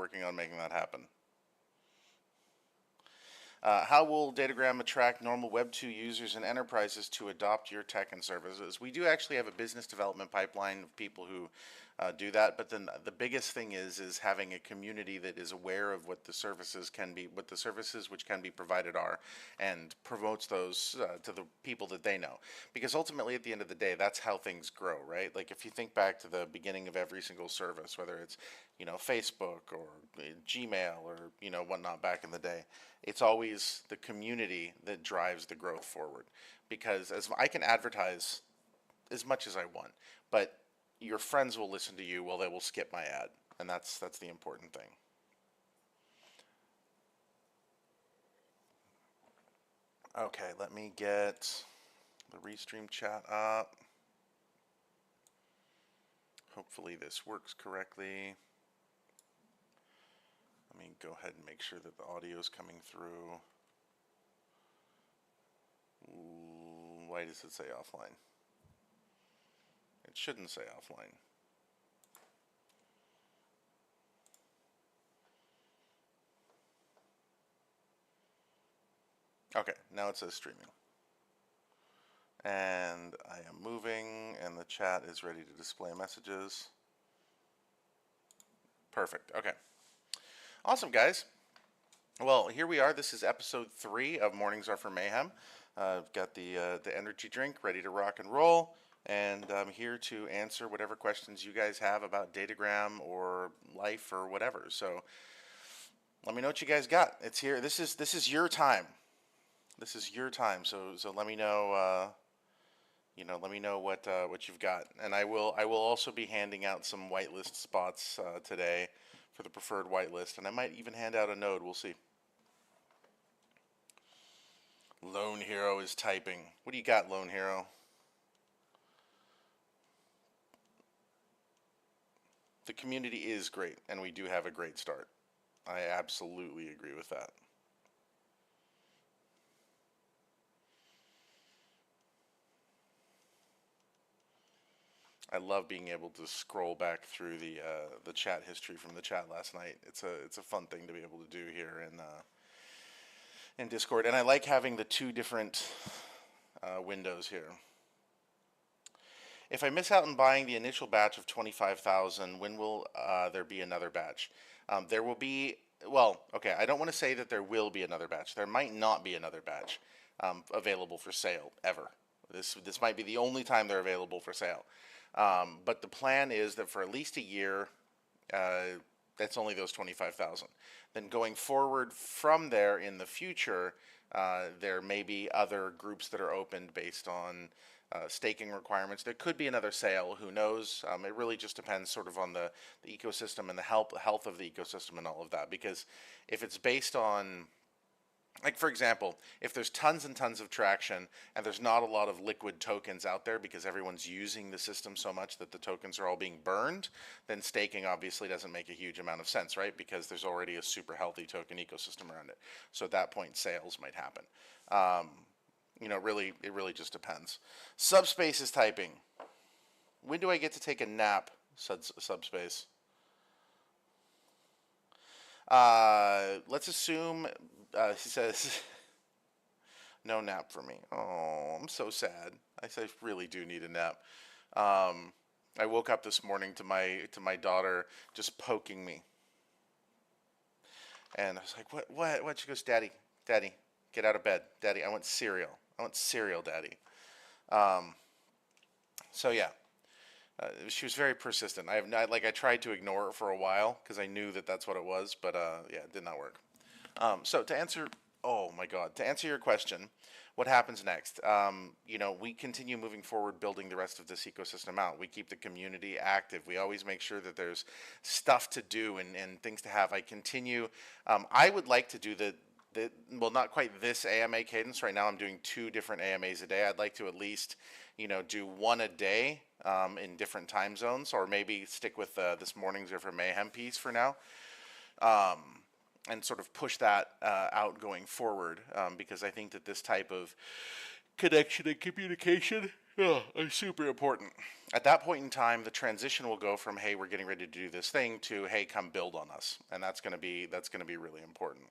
working on making that happen. How will Datagram attract normal Web 2 users and enterprises to adopt your tech and services? We do actually have a business development pipeline of people who do that, but then the biggest thing is having a community that is aware of what the services can be, what the services which can be provided are, and promotes those to the people that they know. Because ultimately, at the end of the day, that's how things grow, right? Like if you think back to the beginning of every single service, whether it's Facebook or Gmail or whatnot back in the day, it's always the community that drives the growth forward. Because as I can advertise as much as I want, but your friends will listen to you while they will skip my ad, and that's the important thing. Okay, let me get the Restream chat up. Hopefully this works correctly. Let me go ahead and make sure that the audio is coming through. Why does it say offline? It shouldn't say offline. Okay, now it says streaming. And I am moving, and the chat is ready to display messages. Perfect, okay. Awesome, guys. Well, here we are. This is episode 3 of Mornings Are for Mayhem. I've got the energy drink ready to rock and roll, and I'm here to answer whatever questions you guys have about Datagram or life or whatever. So let me know what you guys got. It's here. This is your time. This is your time. So let me know. Let me know what you've got, and I will also be handing out some whitelist spots today for the preferred whitelist, and I might even hand out a node. We'll see. Lone Hero is typing. What do you got, Lone Hero? The community is great, and we do have a great start. I absolutely agree with that. I love being able to scroll back through the chat history from the chat last night. It's a fun thing to be able to do here in Discord, and I like having the 2 different windows here. If I miss out on buying the initial batch of 25,000, when will there be another batch? There will be. Well, okay. I don't want to say that there will be another batch. There might not be another batch available for sale ever. This might be the only time they're available for sale. But the plan is that for at least a year, that's only those 25,000. Then going forward from there in the future, there may be other groups that are opened based on staking requirements. There could be another sale. Who knows? It really just depends sort of on the ecosystem and the health of the ecosystem and all of that. Because if it's based on, like, for example, if there's tons and tons of traction and there's not a lot of liquid tokens out there because everyone's using the system so much that the tokens are all being burned, then staking obviously doesn't make a huge amount of sense, right? Because there's already a super healthy token ecosystem around it. So at that point, sales might happen. It really just depends. Subspace is typing. When do I get to take a nap, Subspace? Let's assume... he says, no nap for me. Oh, I'm so sad. I really do need a nap. I woke up this morning to my daughter just poking me. And I was like, what? She goes, Daddy, get out of bed. Daddy, I want cereal. I want cereal, Daddy. So yeah. She was very persistent. I tried to ignore her for a while because I knew that that's what it was, but yeah, it did not work. So to answer your question, what happens next? We continue moving forward, building the rest of this ecosystem out. We keep the community active. We always make sure that there's stuff to do and things to have. I continue. I would like to do well, not quite this AMA cadence. Right now I'm doing 2 different AMAs a day. I'd like to at least, do 1 a day in different time zones, or maybe stick with this Mornings Are for Mayhem piece for now. And sort of push that out going forward, because I think that this type of connection and communication Yeah, it's super important. At that point in time, the transition will go from, hey, we're getting ready to do this thing, to, hey, come build on us. And that's going to be really important.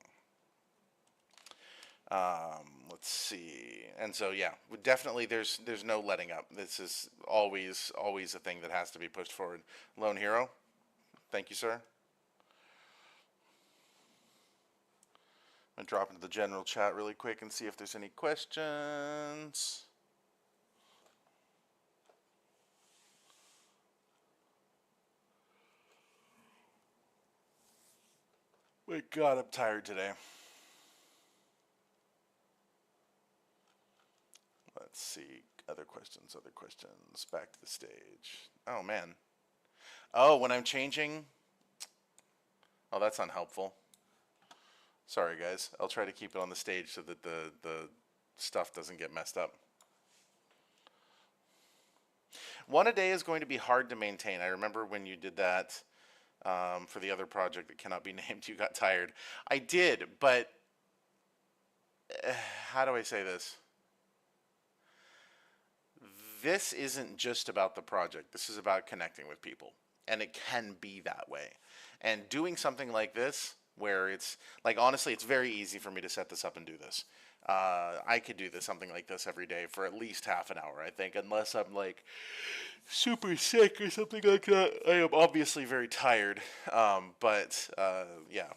Let's see. And so, yeah, definitely there's no letting up. This is always a thing that has to be pushed forward. Lone Hero, thank you, sir. I'm going to drop into the general chat really quick and see if there's any questions. My God, I'm tired today. Let's see. Other questions. Back to the stage. Oh, man. Oh, when I'm changing. Oh, that's unhelpful. Sorry, guys. I'll try to keep it on the stage so that the stuff doesn't get messed up. One a day is going to be hard to maintain. I remember when you did that for the other project that cannot be named, you got tired. I did, but how do I say this? This isn't just about the project. This is about connecting with people. And it can be that way. And doing something like this, where it's, like, honestly, it's very easy for me to set this up and do this. I could do something like this every day for at least half an hour, I think, unless I'm, like, super sick or something like that. I am obviously very tired, but yeah.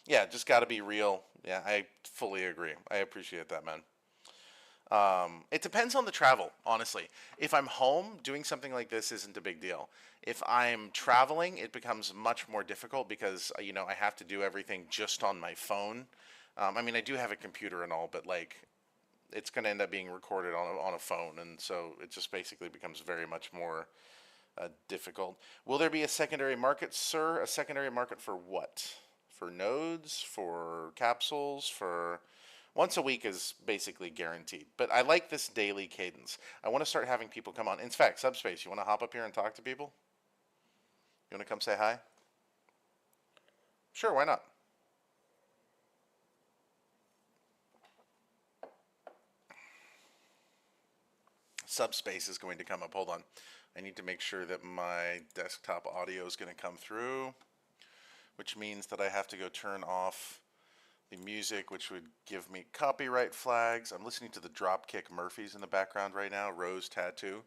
Yeah, just got to be real. Yeah, I fully agree. I appreciate that, man. It depends on the travel, honestly. If I'm home, doing something like this isn't a big deal. If I'm traveling, it becomes much more difficult because, you know, I have to do everything just on my phone. I mean, I do have a computer and all, but, like, it's going to end up being recorded on a phone, and so it just basically becomes very much more difficult. Will there be a secondary market, sir? A secondary market for what? For nodes? For capsules? For... Once a week is basically guaranteed. But I like this daily cadence. I want to start having people come on. In fact, Subspace, you want to hop up here and talk to people? You want to come say hi? Sure, why not? Subspace is going to come up. Hold on. I need to make sure that my desktop audio is going to come through, which means that I have to go turn off the music, which would give me copyright flags. I'm listening to the Dropkick Murphys in the background right now, Rose Tattoo.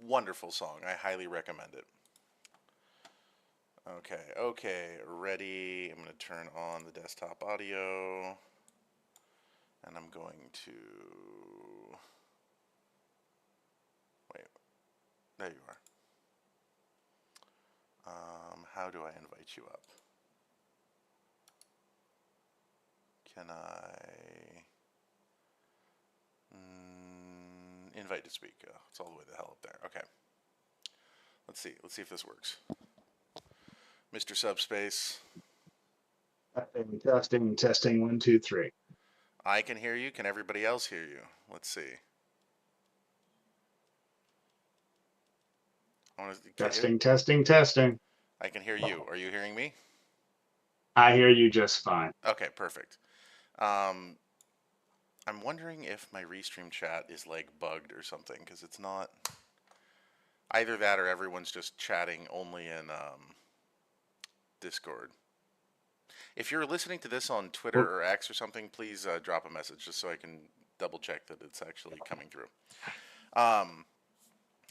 Wonderful song. I highly recommend it. Okay, ready. I'm going to turn on the desktop audio, and I'm going to... Wait, there you are. How do I invite you up? Can I invite to speak? It's all the way the hell up there. Okay. Let's see if this works. Mr. Subspace. Testing, 1, 2, 3. I can hear you. Can everybody else hear you? Let's see. Testing. I can hear you. Are you hearing me? I hear you just fine. Okay, perfect. I'm wondering if my restream chat is, like, bugged or something, because it's not. Either that or everyone's just chatting only in Discord. If you're listening to this on Twitter or X or something, please drop a message just so I can double check that it's actually coming through.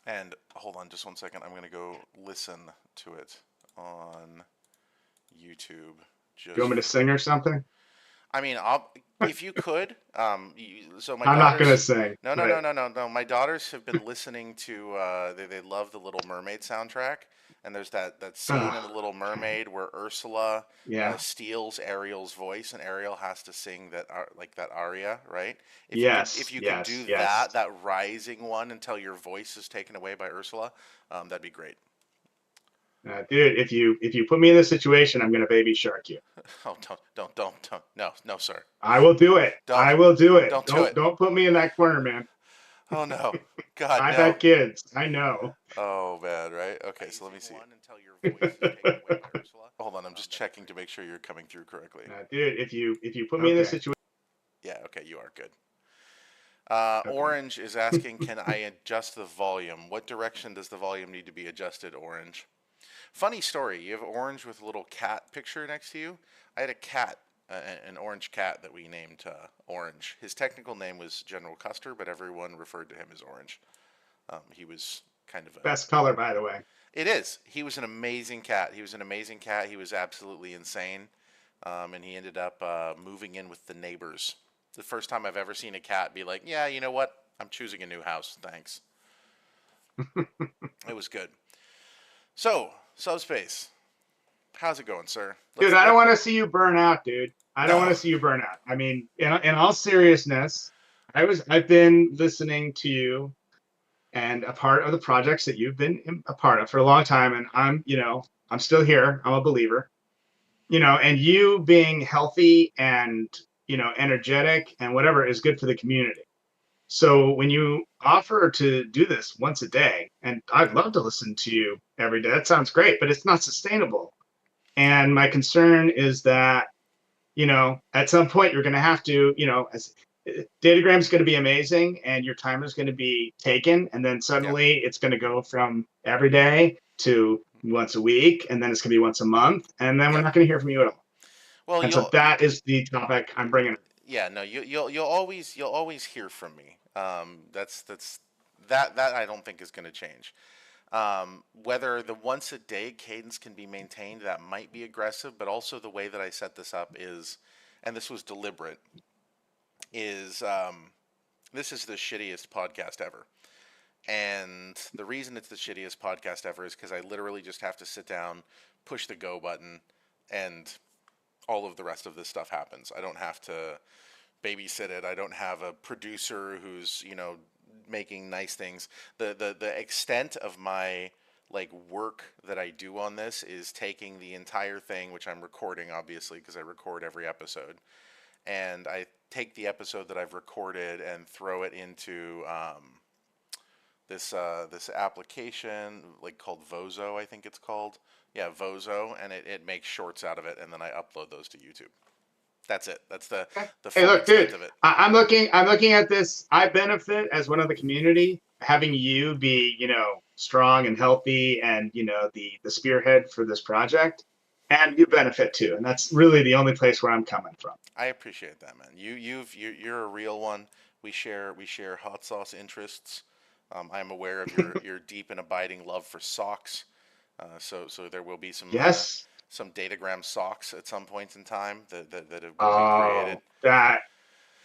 And hold on just 1 second. I'm going to go listen to it on YouTube. You want me to sing or something? I mean, if you could. So my I'm not going to sing. No. My daughters have been listening to. They love the Little Mermaid soundtrack, and there's that scene in the Little Mermaid where Ursula steals Ariel's voice, and Ariel has to sing that that aria, right? If you could do that rising one until your voice is taken away by Ursula, that'd be great. Dude, if you put me in this situation, I'm gonna baby shark you. Oh, don't, no, sir. I will do it. I will do it. Don't put me in that corner, man. Oh no, God, I've had kids. I know. Oh man, right? Okay, so let me see. Until your voice is taken away by Ursula. Hold on, I'm just checking to make sure you're coming through correctly. Dude, if you put me in this situation. Yeah, okay, you are good. Okay. Orange is asking, can I adjust the volume? What direction does the volume need to be adjusted, Orange? Funny story. You have Orange with a little cat picture next to you. I had a cat, an orange cat that we named Orange. His technical name was General Custer, but everyone referred to him as Orange. He was kind of a. Best color, by the way. It is. He was an amazing cat. He was an amazing cat. He was absolutely insane. And he ended up moving in with the neighbors. The first time I've ever seen a cat be like, yeah, you know what? I'm choosing a new house. Thanks. It was good. So, Subspace, how's it going, sir? Dude, I don't want to see you burn out, dude. I don't want No. to see you burn out. I mean, in all seriousness, I've been listening to you and a part of the projects that you've been a part of for a long time, and I'm still here. I'm a believer. And you being healthy and energetic and whatever is good for the community. So when you offer to do this once a day, and I'd love to listen to you every day, that sounds great, but it's not sustainable. And my concern is that, at some point you're going to have to, as Datagram's going to be amazing and your timer is going to be taken. And then Yep. suddenly it's going to go from every day to once a week. And then it's going to be once a month. And then we're Yep. not going to hear from you at all. Well, And so that is the topic I'm bringing. yeah, no, you'll always hear from me. That I don't think is going to change. Whether the once a day cadence can be maintained, that might be aggressive, but also the way that I set this up is, and this was deliberate, is this is the shittiest podcast ever. And the reason it's the shittiest podcast ever is because I literally just have to sit down, push the go button, and all of the rest of this stuff happens. I don't have to babysit it. I don't have a producer who's, making nice things. The extent of my like work that I do on this is taking the entire thing, which I'm recording obviously because I record every episode, and I take the episode that I've recorded and throw it into this application like called Vozo, I think it's called. Yeah, Vozo, and it makes shorts out of it, and then I upload those to YouTube. That's it. That's the Hey, full look, extent dude, of it. I'm looking at this. I benefit as one of the community having you be, strong and healthy and, the spearhead for this project. And you benefit too. And that's really the only place where I'm coming from. I appreciate that, man. You're a real one. We share hot sauce interests. I'm aware of your deep and abiding love for socks. So there will be Yes. some datagram socks at some point in time that will be created. Oh,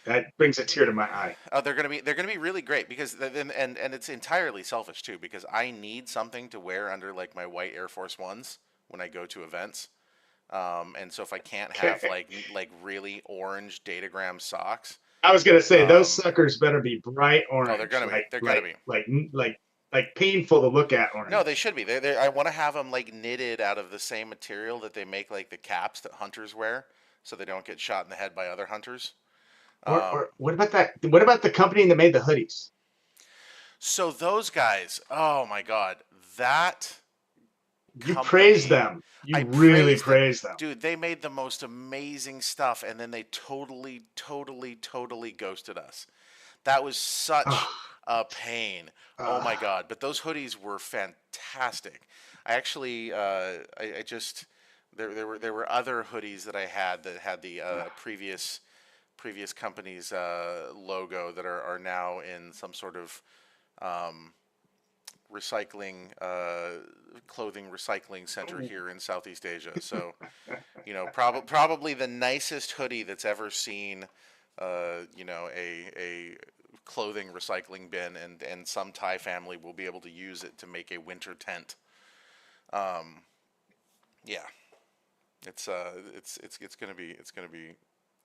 that brings a tear to my eye. Oh, they're gonna be really great because and it's entirely selfish too because I need something to wear under like my white Air Force Ones when I go to events. And so if I can't have Okay. like really orange datagram socks, I was gonna say those um, suckers better be bright oh, they're orange, gonna be. like They're gonna like be. like like like painful to look at No, they orange. should be. I want to have them like knitted out of the same material that they make like the caps that hunters wear, so they don't get shot in the head by other hunters. Or what about that? What about the company that made the hoodies? So those guys, oh my God, that You praise company, them. You I really praised them. praise them. Dude, they made the most amazing stuff and then they totally, totally, totally ghosted us. That was such a pain. Oh my Uh, God. But those hoodies were fantastic. I actually, I just, there were other hoodies that I had that had the previous company's logo that are now in some sort of um, recycling clothing recycling center here in Southeast Asia. So probably the nicest hoodie that's ever seen. A clothing recycling bin, and some Thai family will be able to use it to make a winter tent. Um, yeah, it's gonna be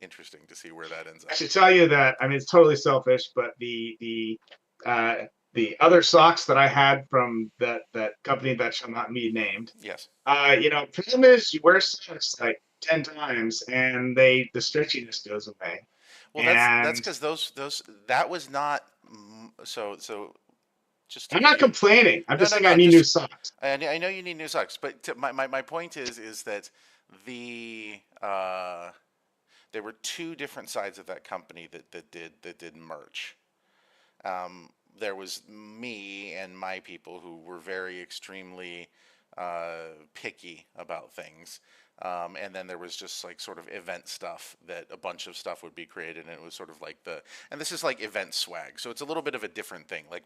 interesting to see where that ends I up. should tell you that I mean it's totally selfish, but uh, the other socks that I had from that company that shall not be named, Yes. problem is you wear socks like 10 times and the stretchiness goes away. Well, that's And because those that was not so just to I'm give not you. complaining. I'm No, just no, saying I no. need new Just socks. I know you need new socks, but my point is that the there were two different sides of that company that did merch. There was me and my people who were very extremely picky about things. And then there was just like sort of event stuff that a bunch of stuff would be created, and it was sort of like and this is like event swag, so it's a little bit of a different thing. Like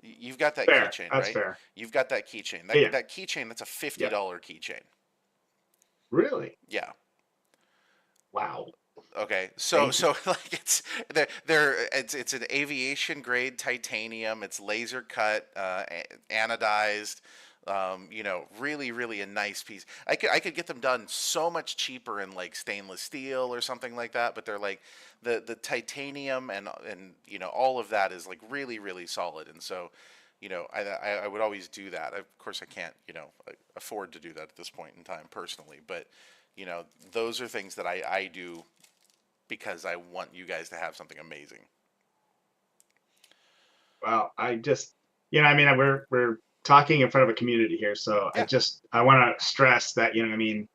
you've got that Fair. keychain, That's right? fair. You've got that keychain. Yeah. That keychain, that's a Yeah. $50 keychain. Really? Yeah. Wow. Okay, Thank you. like it's an aviation grade titanium. It's laser cut, anodized. Really a nice piece. I could get them done so much cheaper in like stainless steel or something like that. But they're like the titanium and all of that is like really solid. And so, I would always do that. Of course, I can't afford to do that at this point in time personally, but those are things that I do because I want you guys to have something amazing. Well, I just, I mean, we're talking in front of a community here, so Yeah, I want to stress that, I mean,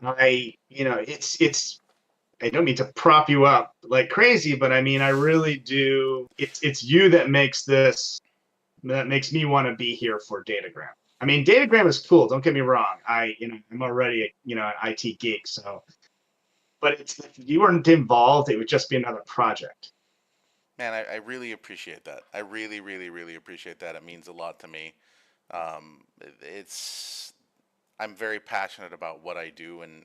it's I don't mean to prop you up like crazy, but I mean, I really do. It's you that makes me want to be here for Datagram. I mean, Datagram is cool. Don't get me wrong. I'm already an IT geek, so. But if you weren't involved, it would just be another project. man, I really appreciate that. I really appreciate that. It means a lot to me. It's I'm very passionate about what I do and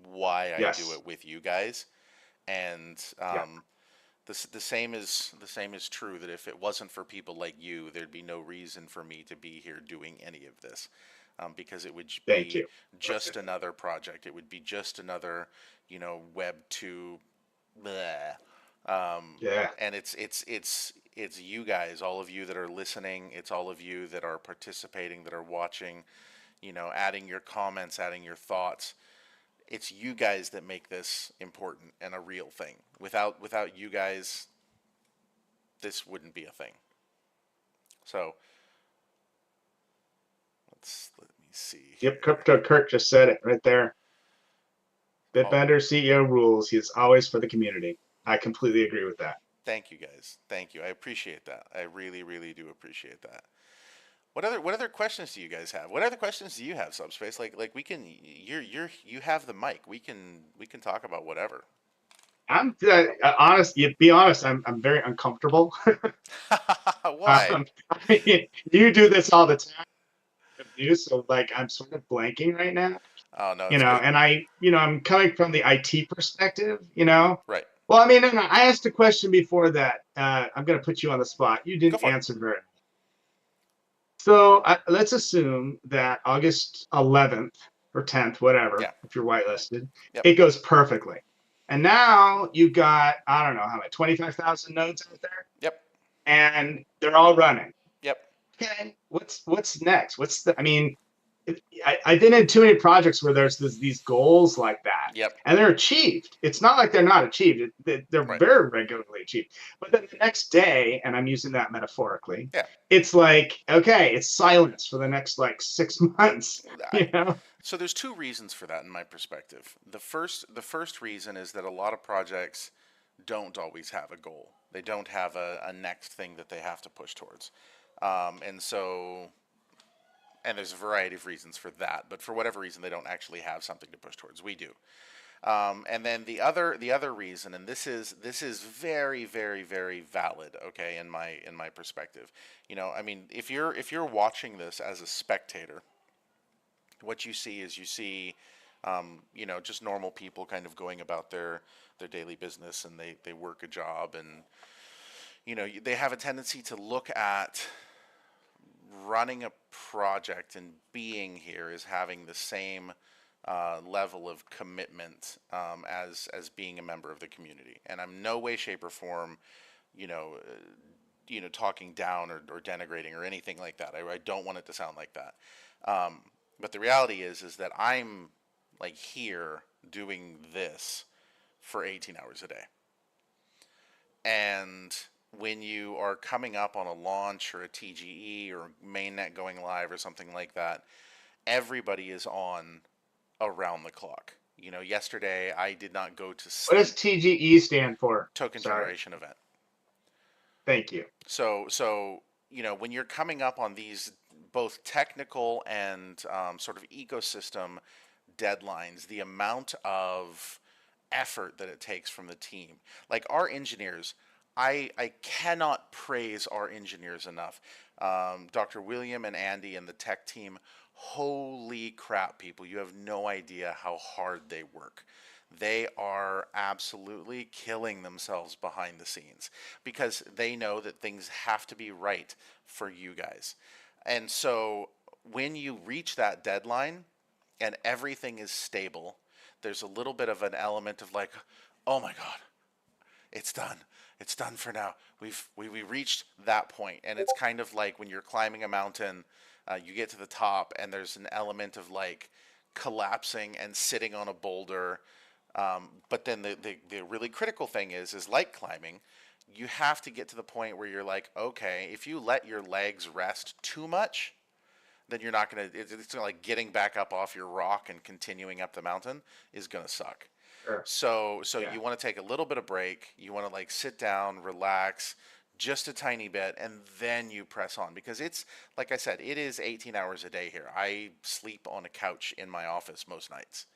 why I do Yes. it with you guys. And Yeah. the same is true that if it wasn't for people like you, there'd be no reason for me to be here doing any of this, because it would Thank be you. just another project. It would be just another, Web two, bleh. Yeah. And it's you guys, all of you that are listening. It's all of you that are participating, that are watching. Adding your comments, adding your thoughts. It's you guys that make this important and a real thing. Without you guys, this wouldn't be a thing. So let me see Yep. here. Crypto Kurt just said it right there. Oh, Bitbender CEO rules. He is always for the community. I completely agree with that. thank you guys. Thank you. I appreciate that. I really do appreciate that. What other questions do you guys have? What other questions do you have, Subspace? Like we can you have the mic. We can talk about whatever. I'm honest. You be honest. I'm very uncomfortable. Why? I mean, you do this all the time, so like I'm sort of blanking right now. Oh no, it's good. And I'm coming from the IT perspective. Right. Well, I mean, no, I asked a question before that. I'm going to put you on the spot. You Go didn't for it. answer very. So let's assume that August 11th or 10th, whatever, Yeah. if you're whitelisted, Yep. it goes perfectly. And now you've got, I don't know how many, 25,000 nodes out there, Yep. and they're all running. Yep. Okay, what's next? I mean, I've been in too many projects where there's these goals like that, Yep. and they're achieved. It's not like they're not achieved. They're Right. very regularly achieved. But then the next day, and I'm using that metaphorically, Yeah. it's like, okay, it's silence for the next like 6 months. I, You know? so there's two reasons for that in my perspective. The first reason is that a lot of projects don't always have a goal. They don't have a next thing that they have to push towards. And so and there's a variety of reasons for that, but for whatever reason they don't actually have something to push towards. We do. And then the other reason, and this is very valid, okay, in my perspective. I mean, if you're watching this as a spectator, what you see, just normal people kind of going about their daily business, and they work a job, and they have a tendency to look at running a project and being here as having the same level of commitment, as being a member of the community. And I'm no way, shape, or form, you know, talking down or denigrating or anything like that. I don't want it to sound like that. But the reality is that I'm like here doing this for 18 hours a day. And when you are coming up on a launch or a TGE or mainnet going live or something like that, everybody is on around the clock. Yesterday I did not go to What does sleep. TGE stand for? Token Sorry. generation event. Thank you. So when you're coming up on these both technical and sort of ecosystem deadlines, the amount of effort that it takes from the team, like our engineers, I cannot praise our engineers enough. Dr. William and Andy and the tech team, holy crap, people! You have no idea how hard they work. They are absolutely killing themselves behind the scenes because they know that things have to be right for you guys. And so when you reach that deadline and everything is stable, there's a little bit of an element of like, oh my God, it's done. It's done for now. We reached that point, and it's kind of like when you're climbing a mountain, you get to the top, and there's an element of like collapsing and sitting on a boulder. But then the really critical thing is like climbing, you have to get to the point where you're like, okay, if you let your legs rest too much, then you're not gonna. It's gonna like getting back up off your rock and continuing up the mountain is gonna suck. Sure. So Yeah. you want to take a little bit of break. You want to like sit down, relax, just a tiny bit, and then you press on because it's like I said, it is 18 hours a day here. I sleep on a couch in my office most nights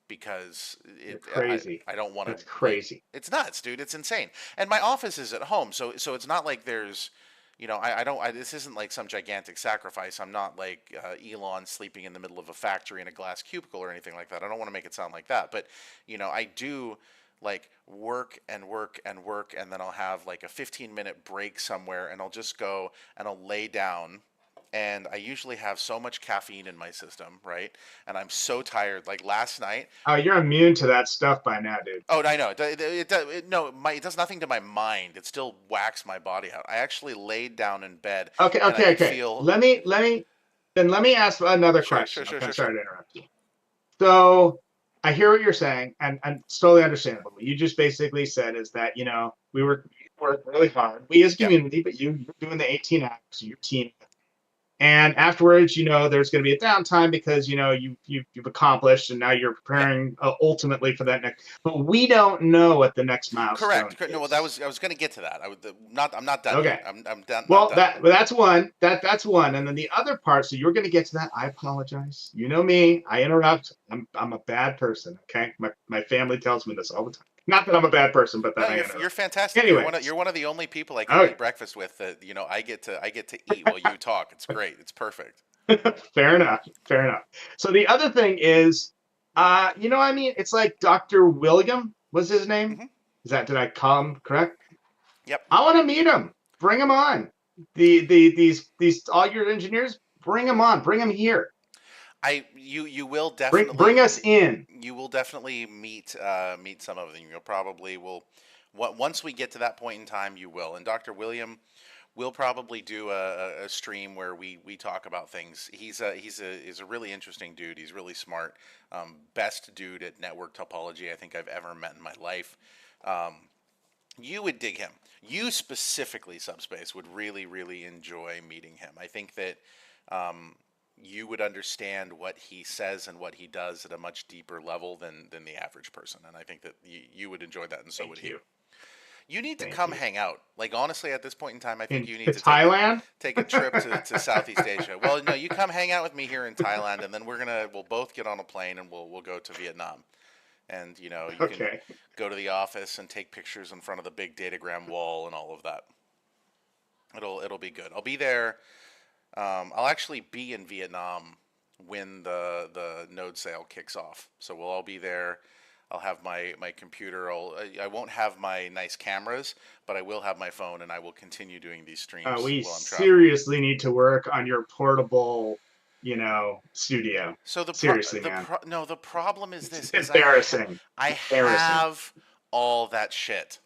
because You're it crazy. I don't want to That's like crazy. it's nuts, dude. It's insane. And my office is at home, so it's not like there's I don't. This isn't like some gigantic sacrifice. I'm not like Elon sleeping in the middle of a factory in a glass cubicle or anything like that. I don't want to make it sound like that, but I do like work and work and work, and then I'll have like a 15-minute break somewhere, and I'll just go and I'll lay down. And I usually have so much caffeine in my system, right? And I'm so tired. Like last night, Oh, you're immune to that stuff by now, dude. oh, I know. It does nothing to my mind. It still whacks my body out. I actually laid down in bed Okay, and I okay, could okay. feel. Let me ask another Sure, question. sure, sure, Okay, I'm sure, sorry sure. to interrupt you. So I hear what you're saying, and it's totally understandable. What you just basically said is that we worked really hard, we as a Yep. community, but you're doing the 18 hours, your team. And afterwards, there's going to be a downtime because you've accomplished, and now you're Yep. preparing ultimately for that next. But we don't know what the next milestone Correct. No, well, that is. was I was going to get to that. I'm not done yet. Okay. I'm done, not Well, done. that's one. That's one. And then the other part. So you're going to get to that. I apologize. You know me. I interrupt. I'm a bad person. Okay. My family tells me this all the time. Not that I'm a bad person, but No, that I you're interrupt. fantastic. Anyways. You're one of the only people I can Okay. eat breakfast with that I get to eat while you talk. It's great. It's perfect. Fair enough. Fair enough. So the other thing is, I mean, it's like Dr. William was his name. Hmm. Did I call him correct? Yep. I want to meet him. Bring him on. These all your engineers, bring him on. Bring him here. You will Bring us definitely in. meet some of them. You'll probably will once we get to that point in time, you will. And Dr. William will probably do a stream where we talk about things. He's a really interesting dude. He's really smart. Best dude at network topology I think I've ever met in my life. Um, you would dig him. You specifically, Subspace, would really enjoy meeting him. I think that um, you would understand what he says and what he does at a much deeper level than the average person. And I think that you would enjoy that, and so would Thank he. you. You need to Thank come you. hang out. Like honestly, at this point in time, I think In you need to to Thailand. take a trip to Southeast Asia. Well, no, you come hang out with me here in Thailand, and then we'll both get on a plane and we'll go to Vietnam. And you can Okay. go to the office and take pictures in front of the big datagram wall and all of that. It'll be good. I'll be there. I'll actually be in Vietnam when the node sale kicks off. So we'll all be there. I'll have my computer. I won't have my nice cameras, but I will have my phone, and I will continue doing these streams We while I'm traveling. seriously need to work on your portable, studio. So Seriously, man. the problem is It's this is embarrassing. I Embarrassing. have all that shit.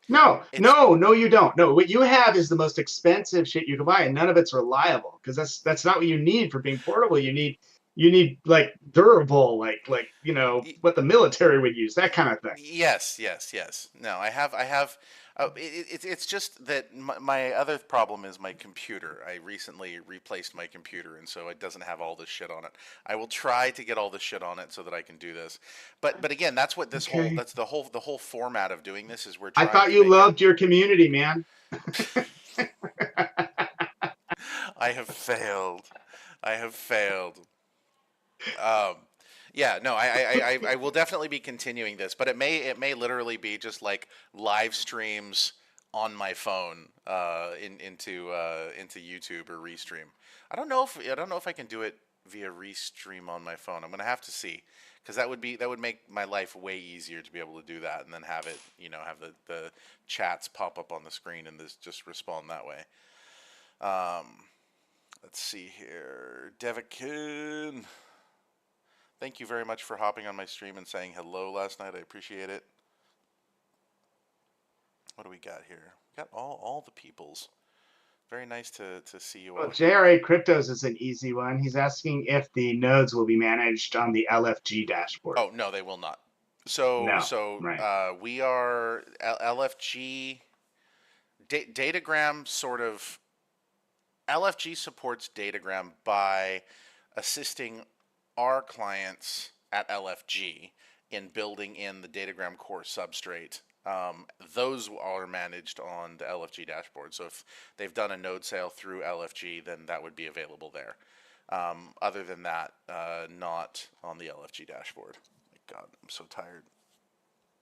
No, It's no, no, you don't. No, what you have is the most expensive shit you can buy, and none of it's reliable because that's not what you need for being portable. You need like durable, like what the military would use, that kind of thing. Yes, yes, yes. No, I have Oh, it's just that my other problem is my computer. I recently replaced my computer, and so it doesn't have all this shit on it. I will try to get all this shit on it so that I can do this. But again, that's what this whole Okay. that's the whole format of doing this is we're I trying thought to you make it. loved your community, man. I have failed. I have failed. Um, yeah, no, I will definitely be continuing this, but it may literally be just like live streams on my phone into YouTube or Restream. I don't know if I can do it via Restream on my phone. I'm gonna have to see because that would make my life way easier to be able to do that and then have it have the chats pop up on the screen and this just respond that way. Um, let's see here, Devikin. Thank you very much for hopping on my stream and saying hello last night. I appreciate it. What do we got here? We got all the peoples. Very nice to see you Well, all here. JRA Cryptos is an easy one. He's asking if the nodes will be managed on the LFG dashboard. Oh no, they will not. So No, so right. we are LFG Datagram sort of LFG supports Datagram by assisting our clients at LFG in building in the Datagram core substrate. Those are managed on the LFG dashboard. So if they've done a node sale through LFG, then that would be available there. Other than that, not on the LFG dashboard. My God, I'm so tired.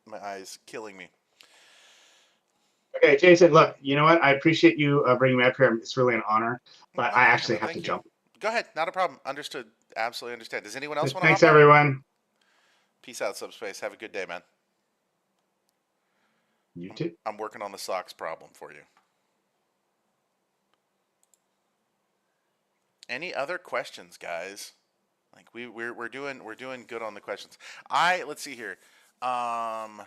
My eyes killing me. Okay, Jason, look, you know what? I appreciate you bringing me up here. It's really an honor, but My I pleasure, actually man. have to Thank you. jump. Go ahead. Not a problem. Understood. Absolutely understand. Does anyone else want to Thanks, hop on? everyone. Peace out, Subspace. Have a good day, man. You too. I'm working on the socks problem for you. Any other questions, guys? Like we're doing good on the questions. Let's see here. I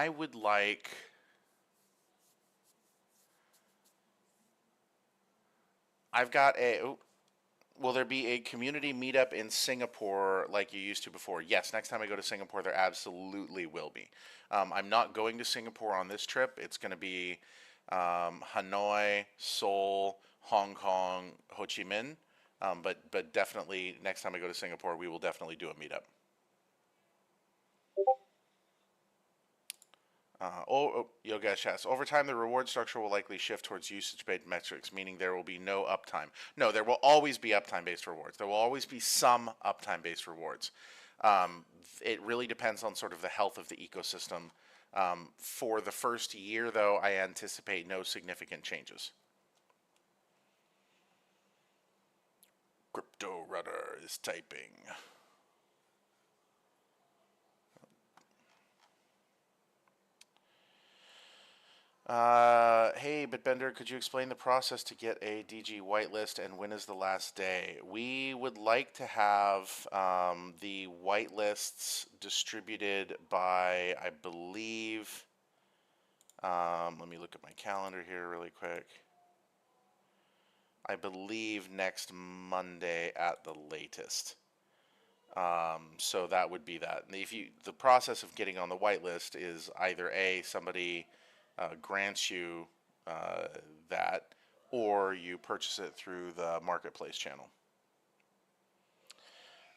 would like. I've got a. Oh, will there be a community meetup in Singapore like you used to before? Yes, next time I go to Singapore, there absolutely will be. I'm not going to Singapore on this trip. It's going to be Hanoi, Seoul, Hong Kong, Ho Chi Minh. But definitely next time I go to Singapore, we will definitely do a meetup. Yogesh asks, over time, the reward structure will likely shift towards usage-based metrics, meaning there will be no uptime. No, there will always be uptime-based rewards. There will always be some uptime-based rewards. It really depends on sort of the health of the ecosystem. For the first year, though, I anticipate no significant changes. Crypto Rudder is typing. Hey, Bitbender, could you explain the process to get a DG whitelist and when is the last day? We would like to have the whitelists distributed by, I believe, let me look at my calendar here really quick. I believe next Monday at the latest. So that would be that. And the process of getting on the whitelist is either somebody grants you that, or you purchase it through the marketplace channel.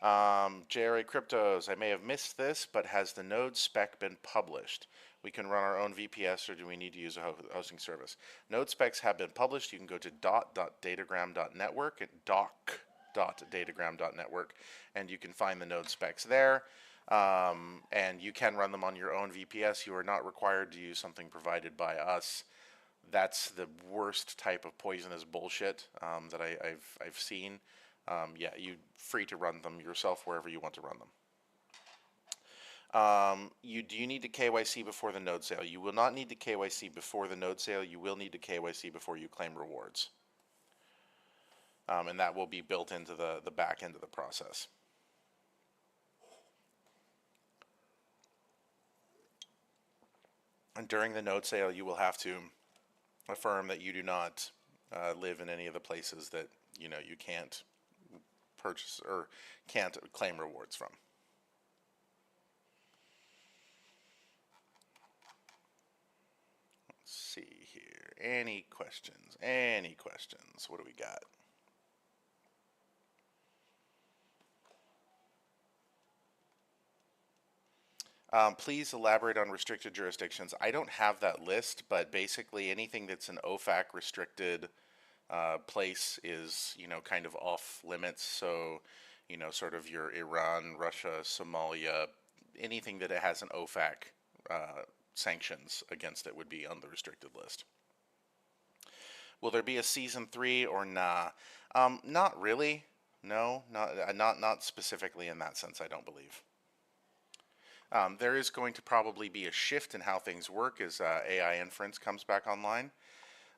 JRA Cryptos, I may have missed this, but has the node spec been published? We can run our own VPS, or do we need to use a hosting service? Node specs have been published. You can go to dot.datagram.network at doc.datagram.network, and you can find the node specs there. And you can run them on your own VPS. You are not required to use something provided by us. That's the worst type of poisonous bullshit that I've seen. Yeah, you're free to run them yourself wherever you want to run them. Do you need to KYC before the node sale? You will not need to KYC before the node sale. You will need to KYC before you claim rewards. And that will be built into the back end of the process. And during the node sale, you will have to affirm that you do not live in any of the places that you can't purchase or can't claim rewards from. see here. Any questions? Any questions? What do we got? Please elaborate on restricted jurisdictions. I don't have that list, but basically anything that's an OFAC restricted place is, kind of off limits. So, sort of your Iran, Russia, Somalia, anything that it has an OFAC sanctions against it would be on the restricted list. Will there be a season 3 or nah? Not really. No, not specifically in that sense, I don't believe. There is going to probably be a shift in how things work as AI inference comes back online.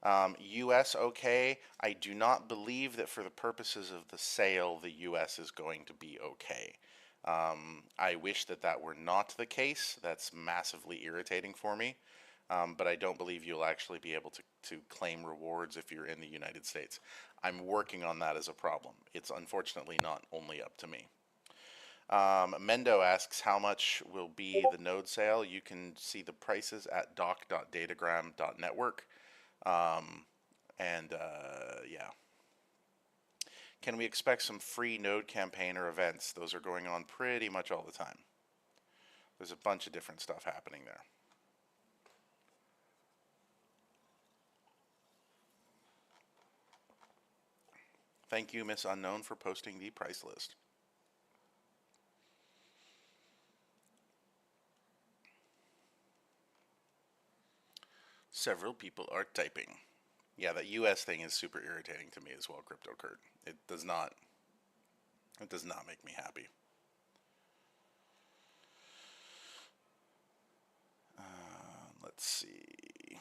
US, okay. I do not believe that for the purposes of the sale, the US is going to be okay. I wish that that were not the case. That's massively irritating for me. But I don't believe you'll actually be able to claim rewards if you're in the United States. I'm working on that as a problem. It's unfortunately not only up to me. Mendo asks how much will be the node sale. You can see the prices at doc.datagram.network. Yeah. Can we expect some free node campaign or events? Those are going on pretty much all the time. There's a bunch of different stuff happening there. Thank you, Miss Unknown, for posting the price list. Several people are typing. Yeah, that US thing is super irritating to me as well, CryptoCurt. It does not make me happy. Let's see.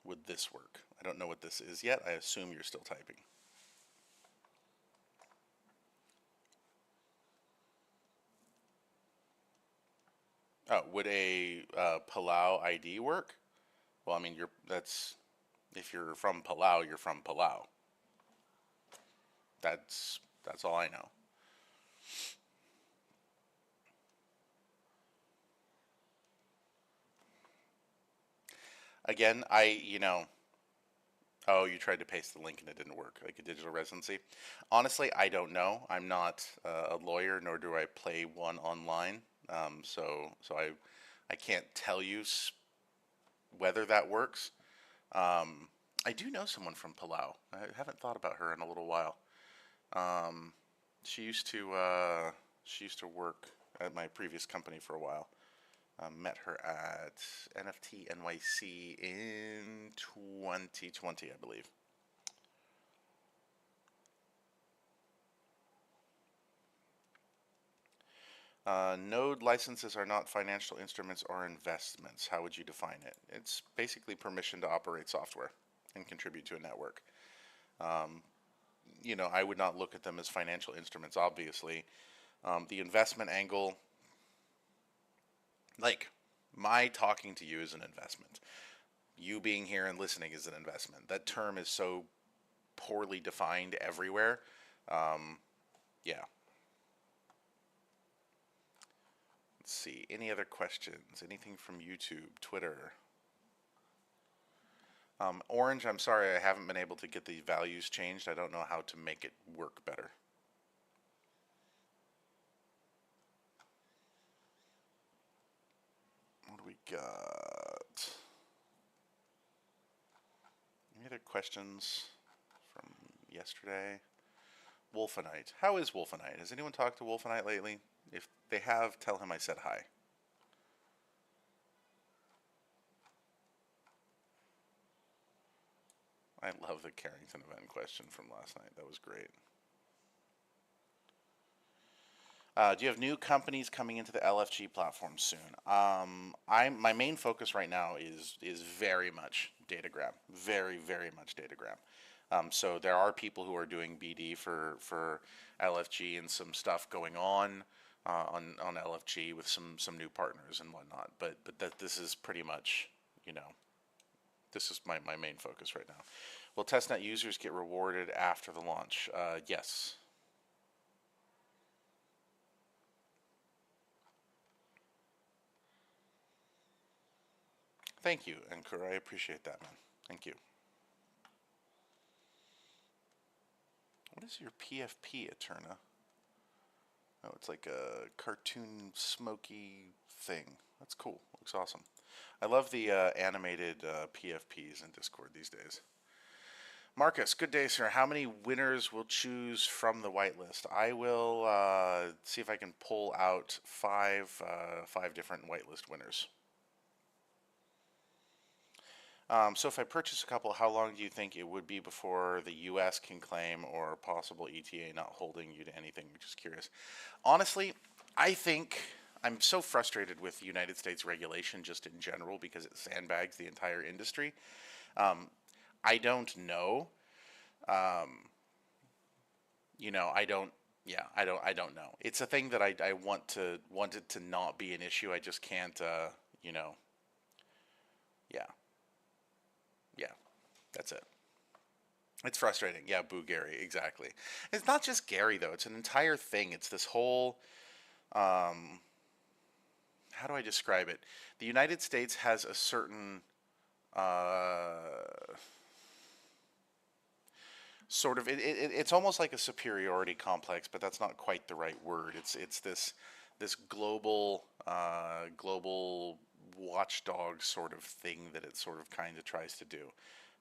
Would this work? I don't know what this is yet. I assume you're still typing. Oh, would a Palau ID work? Well, I mean, if you're from Palau, you're from Palau. That's all I know. Again, oh, you tried to paste the link and it didn't work, like a digital residency. Honestly, I don't know. I'm not a lawyer, nor do I play one online. So I can't tell you whether that works. I do know someone from Palau. I haven't thought about her in a little while. She used to work at my previous company for a while. Met her at NFT NYC in 2020, I believe. Node licenses are not financial instruments or investments. How would you define it? It's basically permission to operate software and contribute to a network. I would not look at them as financial instruments, obviously. The investment angle, like my talking to you is an investment. You being here and listening is an investment. That term is so poorly defined everywhere. Yeah. Let's see. Any other questions? Anything from YouTube, Twitter? Orange, I'm sorry I haven't been able to get the values changed. I don't know how to make it work better. What do we got? Any other questions from yesterday? Wolfenite. How is Wolfenite? Has anyone talked to Wolfenite lately? If they have, tell him I said hi. I love the Carrington event question from last night. That was great. Do you have new companies coming into the LFG platform soon? My main focus right now is very much Datagram, very much Datagram. So there are people who are doing BD for LFG and some stuff going on LFG with some new partners and whatnot. But this is pretty much, this is my main focus right now. Will testnet users get rewarded after the launch? Yes. Thank you, Ankur. I appreciate that, man. Thank you. What is your PFP, Eterna? Oh, it's like a cartoon smoky thing. That's cool. Looks awesome. I love the animated PFPs in Discord these days. Marcus, good day, sir. How many winners will choose from the whitelist? I will see if I can pull out five different whitelist winners. So if I purchase a couple, how long do you think it would be before the U.S. can claim or possible ETA not holding you to anything? I'm just curious. Honestly, I think I'm so frustrated with United States regulation just in general because it sandbags the entire industry. I don't know. I don't. Yeah, I don't know. It's a thing that I want it to not be an issue. I just can't. Yeah, yeah. That's it. It's frustrating. Yeah, boo Gary. Exactly. It's not just Gary though. It's an entire thing. It's this whole. How do I describe it? The United States has a certain. Sort of it's almost like a superiority complex, but that's not quite the right word. It's this global watchdog sort of thing that it sort of kind of tries to do.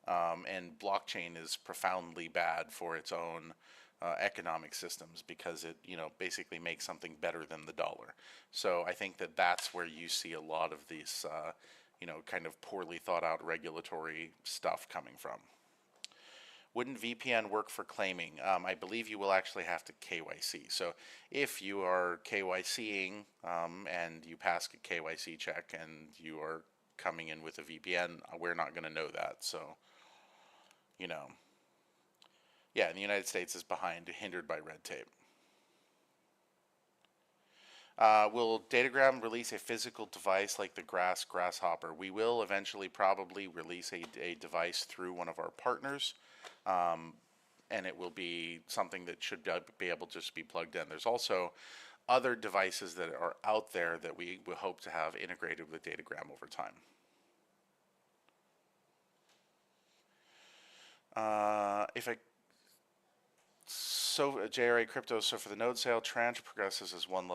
And blockchain is profoundly bad for its own economic systems because it basically makes something better than the dollar. So I think that that's where you see a lot of these kind of poorly thought out regulatory stuff coming from. Wouldn't VPN work for claiming? I believe you will actually have to KYC. So if you are KYCing and you pass a KYC check and you are coming in with a VPN, we're not going to know that. So, yeah, and the United States is behind, hindered by red tape. Will Datagram release a physical device like the Grasshopper? We will eventually probably release a device through one of our partners. And it will be something that should be able to just be plugged in. There's also other devices that are out there that we will hope to have integrated with Datagram over time. JRA Crypto, so for the node sale, tranche progresses as one level.